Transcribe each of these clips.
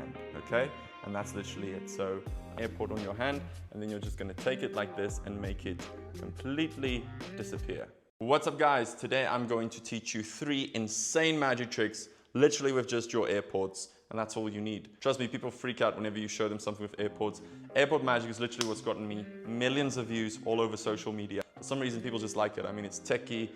hand, okay? And that's literally it. So AirPod on your hand, and then you're just gonna take it like this and make it completely disappear. What's up guys? Today I'm going to teach you 3 insane magic tricks, literally with just your AirPods, and that's all you need. Trust me, people freak out whenever you show them something with AirPods. AirPod magic is literally what's gotten me millions of views all over social media. For some reason, people just like it. I mean, it's techie.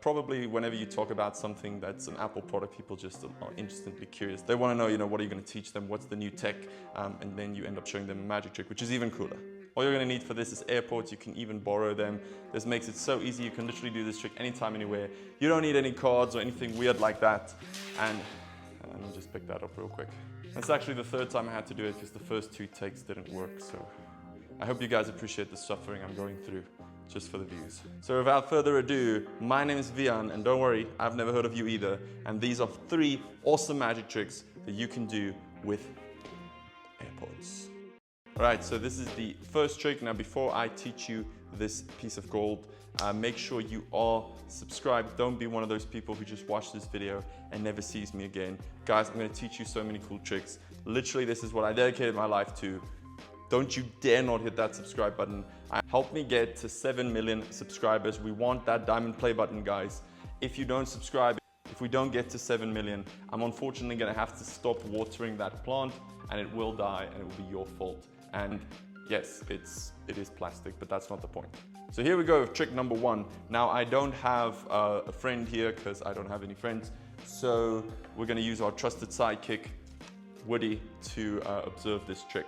Probably whenever you talk about something that's an Apple product, people just are instantly curious. They want to know, what are you going to teach them? What's the new tech? And then you end up showing them a magic trick, which is even cooler. All you're going to need for this is AirPods. You can even borrow them. This makes it so easy. You can literally do this trick anytime, anywhere. You don't need any cords or anything weird like that. And let me just pick that up real quick. That's actually the 3rd time I had to do it because the first 2 takes didn't work. So I hope you guys appreciate the suffering I'm going through just for the views. So without further ado, my name is Wian, and don't worry, I've never heard of you either. And these are 3 awesome magic tricks that you can do with AirPods. Alright, so this is the first trick. Now before I teach you this piece of gold, make sure you are subscribed. Don't be one of those people who just watch this video and never sees me again. Guys, I'm going to teach you so many cool tricks. Literally, this is what I dedicated my life to. Don't you dare not hit that subscribe button. Help me get to 7 million subscribers. We want that diamond play button, guys. If you don't subscribe, if we don't get to 7 million, I'm unfortunately going to have to stop watering that plant, and it will die, and it will be your fault. And yes, it is plastic, but that's not the point. So here we go with trick number 1. Now I don't have a friend here because I don't have any friends. So we're going to use our trusted sidekick, Woody, to observe this trick.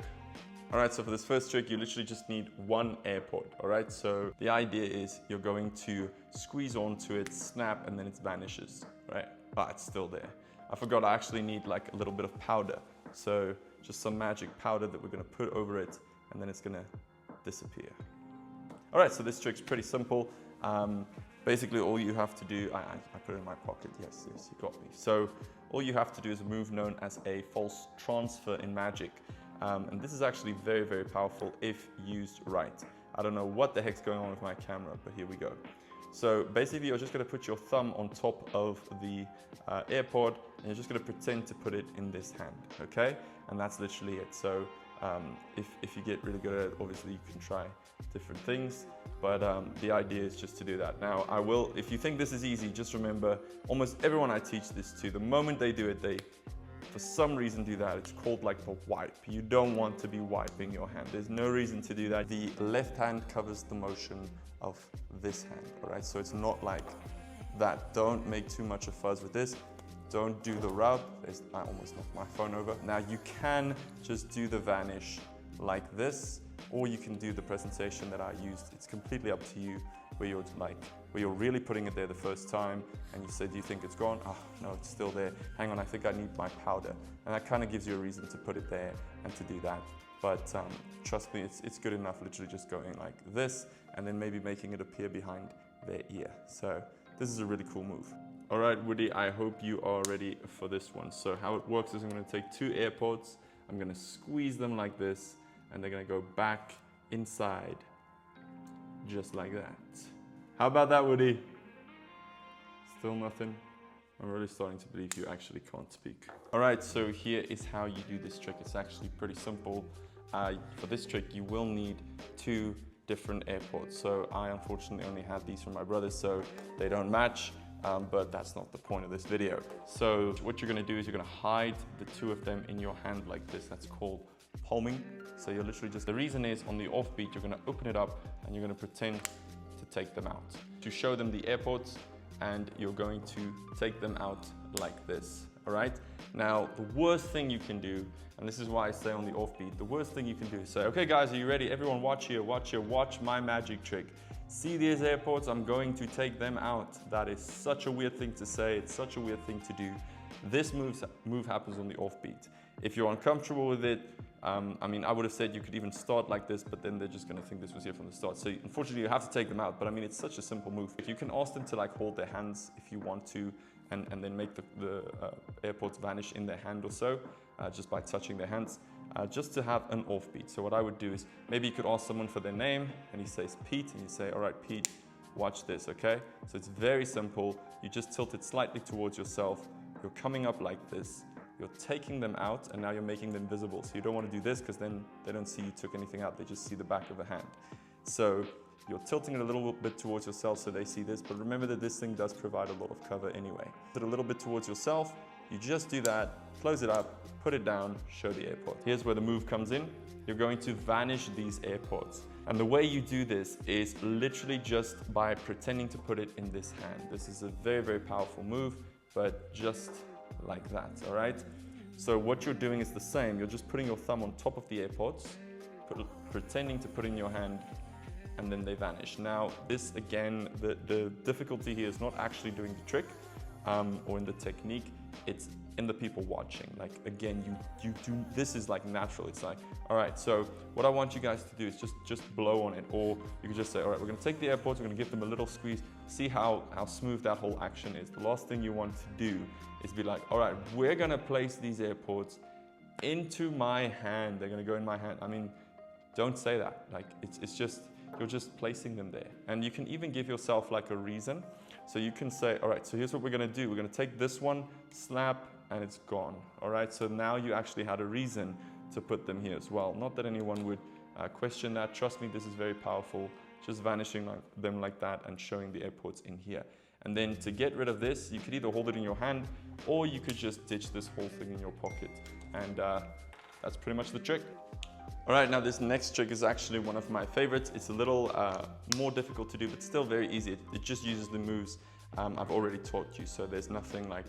All right, so for this first trick, you literally just need 1 AirPod, all right? So the idea is you're going to squeeze onto it, snap, and then it vanishes, right? Ah, it's still there. I forgot I actually need like a little bit of powder. So just some magic powder that we're gonna put over it, and then it's gonna disappear. All right, so this trick's pretty simple. Basically, all you have to do, I put it in my pocket, yes, you got me. So all you have to do is a move known as a false transfer in magic. And this is actually very, very powerful if used right. I don't know what the heck's going on with my camera, but here we go. So basically, you're just going to put your thumb on top of the AirPod, and you're just going to pretend to put it in this hand, okay? And that's literally it. So if you get really good at it, obviously you can try different things, but the idea is just to do that. Now, if you think this is easy, just remember, almost everyone I teach this to, the moment they do it, they for some reason do that. It's called like the wipe. You don't want to be wiping your hand. There's no reason to do that. The left hand covers the motion of this hand, all right? So it's not like that. Don't make too much of fuzz with this. Don't do the rub. I almost knocked my phone over. Now you can just do the vanish like this, or you can do the presentation that I used. It's completely up to you, where you're really putting it there the first time and you say, do you think it's gone? Oh, no, it's still there. Hang on, I think I need my powder. And that kind of gives you a reason to put it there and to do that. But trust me, it's good enough literally just going like this and then maybe making it appear behind their ear. So this is a really cool move. All right, Woody, I hope you are ready for this one. So how it works is I'm gonna take 2 AirPods, I'm gonna squeeze them like this, and they're gonna go back inside, just like that. How about that, Woody? Still nothing? I'm really starting to believe you actually can't speak. All right, so here is how you do this trick. It's actually pretty simple. For this trick, you will need 2 different AirPods. So I unfortunately only had these from my brother, so they don't match, but that's not the point of this video. So what you're gonna do is you're gonna hide the 2 of them in your hand like this. That's called palming. So you're literally the reason is on the offbeat, you're gonna open it up and you're gonna pretend to take them out. To show them the AirPods, and you're going to take them out like this, all right? Now, the worst thing you can do, and this is why I say on the offbeat, the worst thing you can do is say, okay guys, are you ready? Everyone watch here, watch my magic trick. See these AirPods, I'm going to take them out. That is such a weird thing to say, it's such a weird thing to do. This move happens on the offbeat. If you're uncomfortable with it, I mean, I would have said you could even start like this, but then they're just gonna think this was here from the start. So unfortunately, you have to take them out, but I mean, it's such a simple move. You can ask them to like hold their hands if you want to, and then make the AirPods vanish in their hand or so, just by touching their hands, just to have an offbeat. So what I would do is, maybe you could ask someone for their name, and he says Pete, and you say, all right, Pete, watch this, okay? So it's very simple. You just tilt it slightly towards yourself. You're coming up like this, you're taking them out and now you're making them visible. So you don't want to do this because then they don't see you took anything out, they just see the back of the hand. So you're tilting it a little bit towards yourself so they see this, but remember that this thing does provide a lot of cover anyway. Put it a little bit towards yourself, you just do that, close it up, put it down, show the AirPod. Here's where the move comes in. You're going to vanish these AirPods. And the way you do this is literally just by pretending to put it in this hand. This is a very, very powerful move, but just like that, all right? So what you're doing is the same. You're just putting your thumb on top of the AirPods, pretending to put it in your hand, and then they vanish. Now, this again, the difficulty here is not actually doing the trick or in the technique, it's in the people watching. Like again, you do, this is like natural. It's like, all right, so what I want you guys to do is just blow on it, or you can just say, all right, we're gonna take the AirPods, we're gonna give them a little squeeze, see how smooth that whole action is. The last thing you want to do is be like, all right, we're gonna place these AirPods into my hand. They're gonna go in my hand. I mean, don't say that. Like it's just, you're just placing them there. And you can even give yourself like a reason. So you can say, all right, so here's what we're gonna do. We're gonna take this one, snap, and it's gone. All right, so now you actually had a reason to put them here as well. Not that anyone would question that. Trust me, this is very powerful. Just vanishing them like that and showing the AirPods in here. And then to get rid of this, you could either hold it in your hand or you could just ditch this whole thing in your pocket. And that's pretty much the trick. All right, now this next trick is actually one of my favorites. It's a little more difficult to do, but still very easy. It just uses the moves I've already taught you. So there's nothing like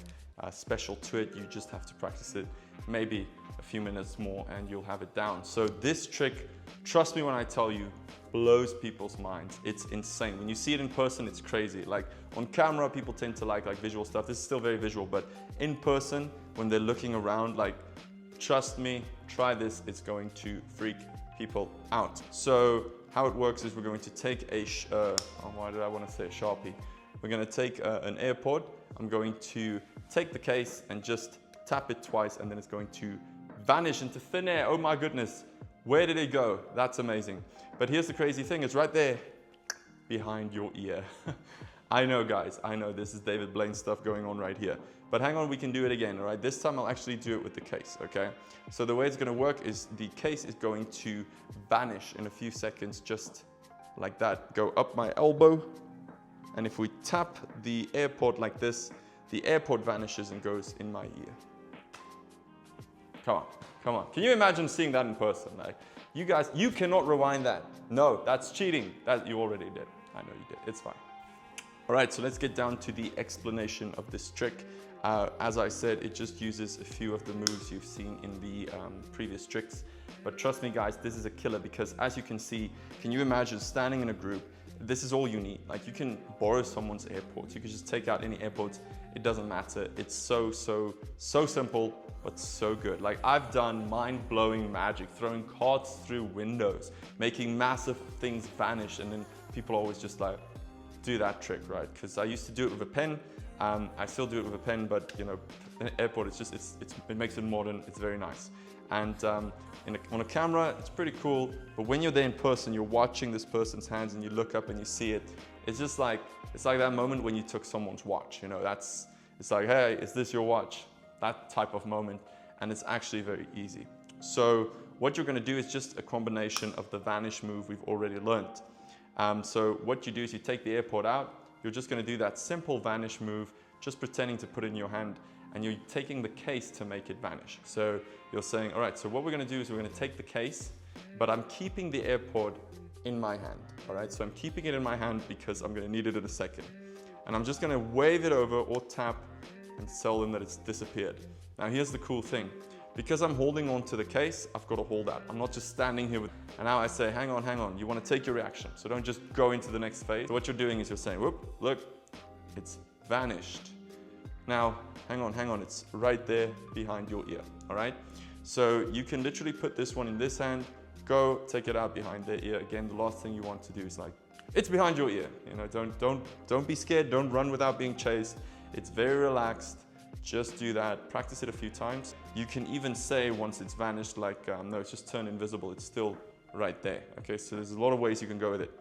special to it. You just have to practice it maybe a few minutes more and you'll have it down. So this trick, trust me when I tell you, blows people's minds. It's insane. When you see it in person, it's crazy. Like on camera, people tend to like visual stuff. This is still very visual, but in person, when they're looking around, like, trust me, try this, it's going to freak people out. So how it works is we're going to take why did I want to say a Sharpie? We're going to take an AirPod. I'm going to take the case and just tap it twice and then it's going to vanish into thin air. Oh my goodness, where did it go? That's amazing. But here's the crazy thing, it's right there behind your ear. I know guys, I know this is David Blaine stuff going on right here. But hang on, we can do it again, all right? This time I'll actually do it with the case, okay? So the way it's gonna work is the case is going to vanish in a few seconds, just like that. Go up my elbow, and if we tap the AirPod like this, the AirPod vanishes and goes in my ear. Come on, come on. Can you imagine seeing that in person? Like, you guys, you cannot rewind that. No, that's cheating. That you already did. I know you did, it's fine. All right, so let's get down to the explanation of this trick. As I said, it just uses a few of the moves you've seen in the previous tricks. But trust me guys, this is a killer because as you can see, can you imagine standing in a group? This is all you need. Like you can borrow someone's AirPods. You can just take out any AirPods. It doesn't matter. It's so simple, but so good. Like I've done mind-blowing magic, throwing cards through windows, making massive things vanish. And then people always just like, do that trick, right? Because I used to do it with a pen. I still do it with a pen, but you know, an AirPod, it makes it modern. It's very nice. And on a camera, it's pretty cool. But when you're there in person, you're watching this person's hands and you look up and you see it. It's just like, it's like that moment when you took someone's watch. You know, it's like, hey, is this your watch? That type of moment. And it's actually very easy. So what you're gonna do is just a combination of the vanish move we've already learned. So what you do is you take the AirPod out, you're just gonna do that simple vanish move, just pretending to put it in your hand, and you're taking the case to make it vanish. So you're saying, all right, so what we're gonna do is we're gonna take the case, but I'm keeping the AirPod in my hand, all right? So I'm keeping it in my hand because I'm gonna need it in a second. And I'm just gonna wave it over or tap and tell them that it's disappeared. Now here's the cool thing. Because I'm holding on to the case, I've got to hold that. I'm not just standing here with, and now I say, hang on, you want to take your reaction. So don't just go into the next phase. So what you're doing is you're saying, whoop, look, it's vanished. Now, hang on, it's right there behind your ear, all right? So you can literally put this one in this hand, go take it out behind their ear. Again, the last thing you want to do is like, it's behind your ear. You know, don't be scared, don't run without being chased. It's very relaxed. Just do that, practice it a few times. You can even say once it's vanished, like, no, it's just turned invisible. It's still right there, okay? So there's a lot of ways you can go with it.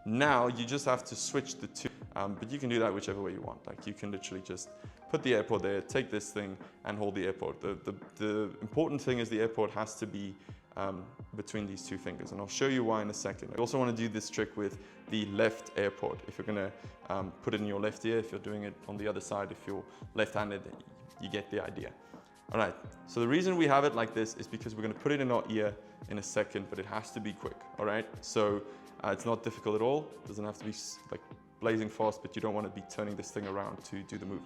Now, you just have to switch the two. But you can do that whichever way you want. Like you can literally just put the AirPod there, take this thing and hold the AirPod. The important thing is the AirPod has to be between these two fingers, and I'll show you why in a second. I also want to do this trick with the left AirPod. If you're going to put it in your left ear, if you're doing it on the other side, if you're left-handed, you get the idea. All right, so the reason we have it like this is because we're going to put it in our ear in a second, but it has to be quick. All right, so it's not difficult at all. It doesn't have to be like blazing fast, but you don't want to be turning this thing around to do the move.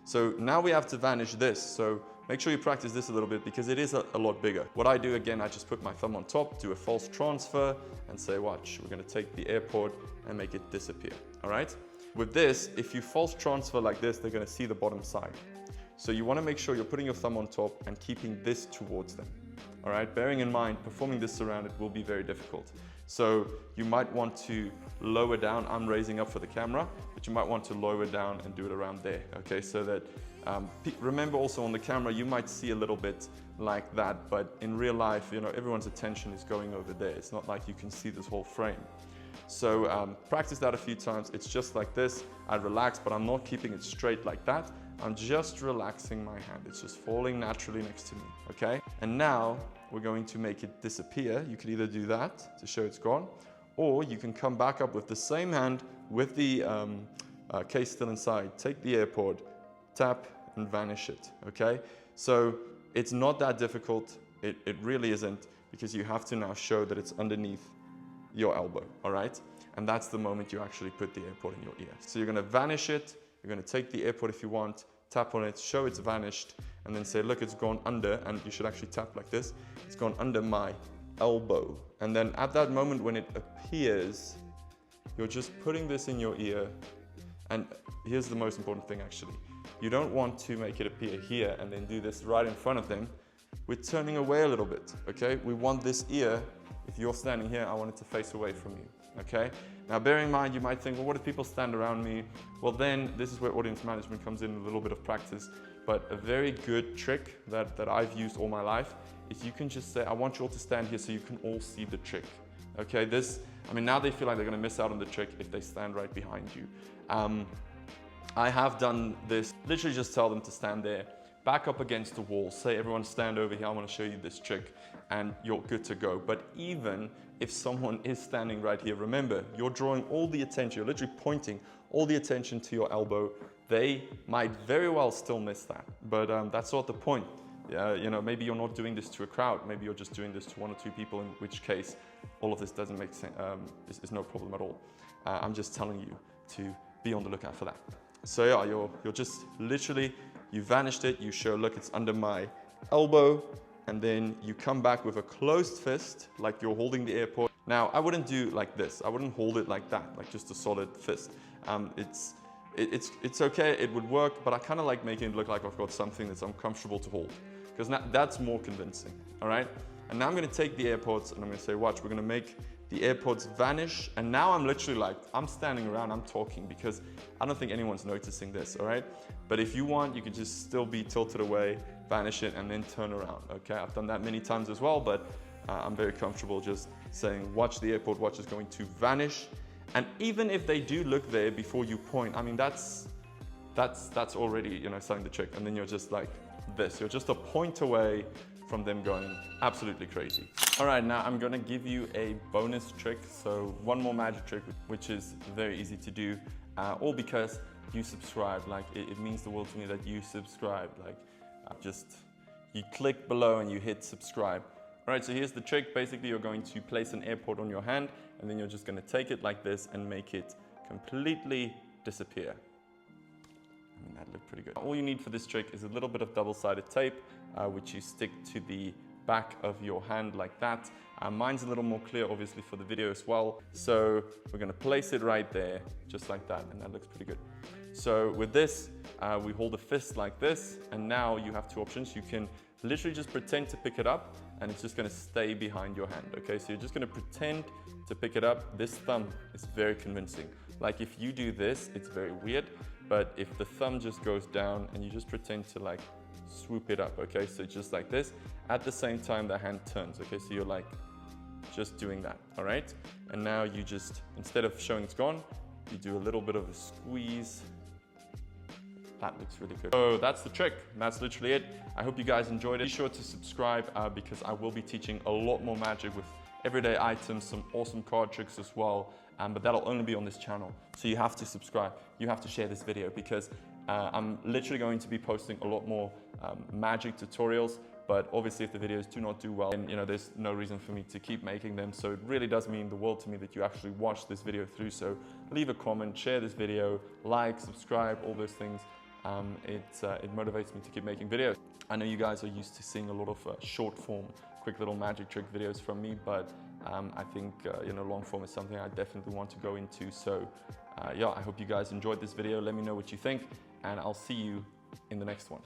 So now we have to vanish this. So make sure you practice this a little bit because it is a lot bigger. What I do, again, I just put my thumb on top, do a false transfer and say, watch, we're going to take the AirPod and make it disappear. All right. With this, if you false transfer like this, they're going to see the bottom side. So you want to make sure you're putting your thumb on top and keeping this towards them. All right. Bearing in mind, performing this surround, it will be very difficult. So you might want to lower down. I'm raising up for the camera, but you might want to lower down and do it around there. Okay, so that, remember also on the camera, you might see a little bit like that, but in real life, you know, everyone's attention is going over there. It's not like you can see this whole frame. So practice that a few times. It's just like this. I relax, but I'm not keeping it straight like that. I'm just relaxing my hand. It's just falling naturally next to me, okay? And now we're going to make it disappear. You could either do that to show it's gone, or you can come back up with the same hand with the case still inside. Take the AirPod, tap and vanish it, okay? So it's not that difficult. It really isn't, because you have to now show that it's underneath your elbow, all right? And that's the moment you actually put the AirPod in your ear. So you're gonna vanish it. You're gonna take the AirPod if you want, tap on it, show it's vanished, and then say, look, it's gone under, and you should actually tap like this. It's gone under my elbow. And then at that moment when it appears, you're just putting this in your ear. And here's the most important thing actually. You don't want to make it appear here and then do this right in front of them. We're turning away a little bit, okay? We want this ear, if you're standing here, I want it to face away from you, okay? Now, bearing in mind, you might think, well, what if people stand around me? Well, then this is where audience management comes in, a little bit of practice. But a very good trick that I've used all my life is you can just say, I want you all to stand here so you can all see the trick, okay? I mean, now they feel like they're gonna miss out on the trick if they stand right behind you. I have done this, literally just tell them to stand there, back up against the wall, say everyone stand over here, I want to show you this trick, and you're good to go. But even if someone is standing right here, remember, you're drawing all the attention, you're literally pointing all the attention to your elbow. They might very well still miss that, but that's not the point. You know, maybe you're not doing this to a crowd, maybe you're just doing this to one or two people, in which case all of this doesn't make sense, is no problem at all. I'm just telling you to be on the lookout for that. So yeah, you're just literally, you vanished it, you show, look, it's under my elbow, and then you come back with a closed fist, like you're holding the AirPod. Now, I wouldn't do like this. I wouldn't hold it like that, like just a solid fist. It's okay, it would work, but I kind of like making it look like I've got something that's uncomfortable to hold, because that's more convincing, all right? And now I'm gonna take the AirPods and I'm gonna say, watch, we're gonna make the AirPods vanish. And now I'm literally like, I'm standing around, I'm talking, because I don't think anyone's noticing this, all right? But if you want, you could just still be tilted away, vanish it, and then turn around, okay? I've done that many times as well, but I'm very comfortable just saying, watch the AirPod, watch is going to vanish. And even if they do look there before you point, I mean, that's already, you know, selling the trick. And then you're just like this, you're just a point away from them going absolutely crazy. All right, now I'm gonna give you a bonus trick. So one more magic trick, which is very easy to do, all because you subscribe. Like it means the world to me that you subscribe. Like you click below and you hit subscribe. All right, so here's the trick. Basically, you're going to place an AirPod on your hand, and then you're just gonna take it like this and make it completely disappear. I mean, that looked pretty good. All you need for this trick is a little bit of double-sided tape, which you stick to the back of your hand like that. Mine's a little more clear, obviously, for the video as well. So we're gonna place it right there, just like that, and that looks pretty good. So with this, we hold a fist like this, and now you have two options. You can literally just pretend to pick it up, and it's just gonna stay behind your hand, okay? So you're just gonna pretend to pick it up. This thumb is very convincing. Like if you do this, it's very weird, but if the thumb just goes down and you just pretend to like swoop it up, okay? So just like this, at the same time the hand turns, okay? So you're like just doing that, all right? And now you just, instead of showing it's gone, You do a little bit of a squeeze. That looks really good. So that's the trick. That's literally it. I hope you guys enjoyed it. Be sure to subscribe because I will be teaching a lot more magic with everyday items, some awesome card tricks as well. But that'll only be on this channel. So you have to subscribe. You have to share this video because I'm literally going to be posting a lot more magic tutorials. But obviously if the videos do not do well, then there's no reason for me to keep making them. So it really does mean the world to me that you actually watch this video through. So leave a comment, share this video, like, subscribe, all those things. It motivates me to keep making videos. I know you guys are used to seeing a lot of short form, quick little magic trick videos from me, but I think long form is something I definitely want to go into. So yeah, I hope you guys enjoyed this video. Let me know what you think, and I'll see you in the next one.